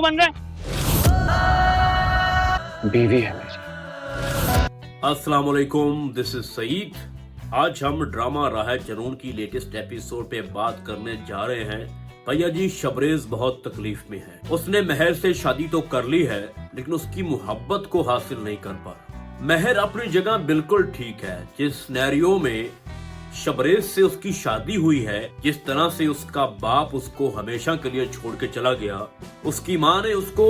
बन रहा है। बीवी है मेरी। अस्सलाम वालेकुम, दिस इज सईद। आज हम ड्रामा राह जनून की लेटेस्ट एपिसोड पे बात करने जा रहे हैं। भैया जी, शबरेज बहुत तकलीफ में है। उसने महर से शादी तो कर ली है, लेकिन उसकी मोहब्बत को हासिल नहीं कर पा रहा। महर अपनी जगह बिल्कुल ठीक है। जिस सिनेरियो में शबरेज से उसकी शादी हुई है, जिस तरह से उसका बाप उसको हमेशा के लिए छोड़ के चला गया, उसकी माँ ने उसको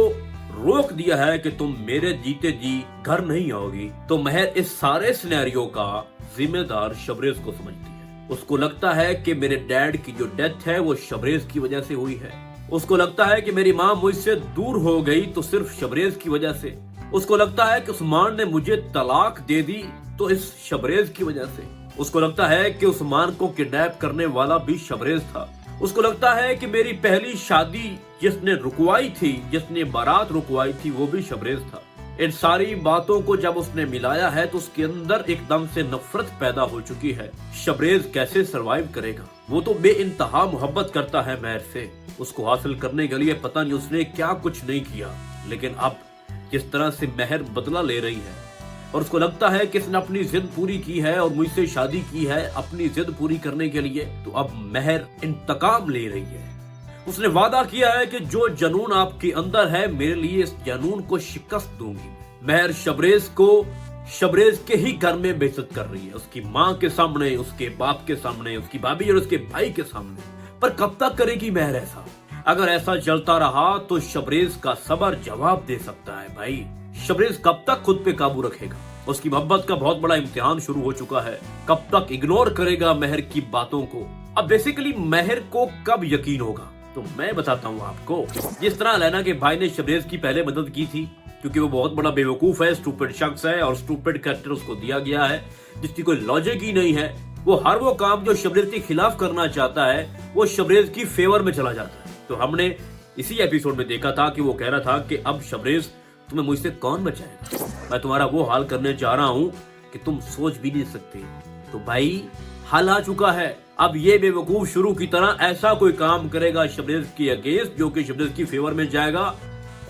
रोक दिया है कि तुम मेरे जीते जी घर नहीं आओगी, तो महर इस सारे सिनेरियो का जिम्मेदार शबरेज को समझती है। उसको लगता है कि मेरे डैड की जो डेथ है वो शबरेज की वजह से हुई है। उसको लगता है कि मेरी माँ मुझसे दूर हो गई तो सिर्फ शबरेज की वजह से। उसको लगता है कि उस्मान ने मुझे तलाक दे दी तो इस शबरेज की वजह से। उसको लगता है कि उस्मान को किडनैप करने वाला भी शबरेज था। उसको लगता है कि मेरी पहली शादी जिसने रुकवाई थी, जिसने बारात रुकवाई थी, वो भी शबरेज था। इन सारी बातों को जब उसने मिलाया है तो उसके अंदर एकदम से नफरत पैदा हो चुकी है। शबरेज कैसे सरवाइव करेगा? वो तो बेइंतहा मोहब्बत करता है महर से। उसको हासिल करने के लिए पता नहीं उसने क्या कुछ नहीं किया, लेकिन अब जिस तरह से महर बदला ले रही है और उसको लगता है कि इसने अपनी जिद पूरी की है और मुझसे शादी की है अपनी जिद पूरी करने के लिए, तो अब महर इंतकाम ले रही है। उसने वादा किया है कि जो जनून आपके अंदर है, मेरे लिए इस जनून को शिकस्त दूंगी। महर शबरेज को शबरेज के ही घर में बेइज्जत कर रही है, उसकी माँ के सामने, उसके बाप के सामने, उसकी भाभी और उसके भाई के सामने। पर कब तक करेगी महर ऐसा? अगर ऐसा चलता रहा तो शबरेज का सबर जवाब दे सकता है। भाई, शबरेज कब तक खुद पे काबू रखेगा? उसकी मोहब्बत का बहुत बड़ा इम्तिहान शुरू हो चुका है। कब तक इग्नोर करेगा महर की बातों को? अब बेसिकली महर को कब यकीन होगा, तो मैं बताता हूँ आपको। जिस तरह लैना के भाई ने शबरेज की पहले मदद की थी, क्योंकि वो बहुत बड़ा बेवकूफ है, स्टूपिड शख्स है और स्टूपिड कैरेक्टर उसको दिया गया है जिसकी कोई लॉजिक ही नहीं है। वो हर वो काम जो शबरेज के खिलाफ करना चाहता है वो शबरेज की फेवर में चला जाता है। तो हमने इसी एपिसोड में देखा था कि वो कह रहा था कि अब शबरेज, तुम्हें मुझसे कौन बचाएगा? मैं तुम्हारा वो हाल करने जा रहा हूँ कि तुम सोच भी नहीं सकते। तो भाई, हाल आ चुका है। अब ये बेवकूफ शुरू की तरह ऐसा कोई काम करेगा शबरेज के अगेंस्ट जो कि शबरेज की फेवर में जाएगा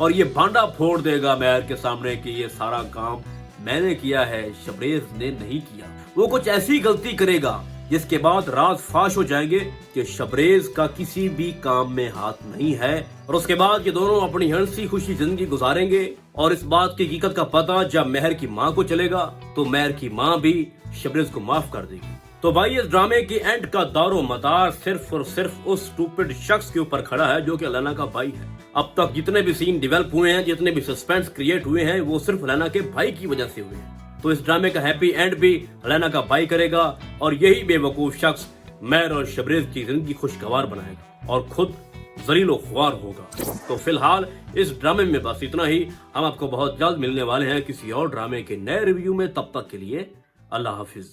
और ये भांडा फोड़ देगा महर के सामने कि ये सारा काम मैंने किया है, शबरेज ने नहीं किया। वो कुछ ऐसी गलती करेगा जिसके बाद राज फाश हो जाएंगे कि शबरेज का किसी भी काम में हाथ नहीं है, और उसके बाद ये दोनों अपनी हंसी खुशी जिंदगी गुजारेंगे। और इस बात की हकीकत का पता जब महर की माँ को चलेगा तो महर की माँ भी शबरेज को माफ कर देगी। तो भाई, इस ड्रामे की एंड का दारो मदार सिर्फ और सिर्फ उस स्टूपिड शख्स के ऊपर खड़ा है जो कि लैना का भाई है। अब तक जितने भी सीन डेवलप हुए हैं, जितने भी सस्पेंस क्रिएट हुए हैं, वो सिर्फ लैना के भाई की वजह से हुए हैं। तो इस ड्रामे का हैप्पी एंड भी लैना का भाई करेगा और यही बेवकूफ शख्स महर और शबरेज की जिंदगी खुशगवार बनाएगा और खुद जलीलो ख्वार होगा। तो फिलहाल इस ड्रामे में बस इतना ही। हम आपको बहुत जल्द मिलने वाले हैं किसी और ड्रामे के नए रिव्यू में। तब तक के लिए अल्लाह हाफिज।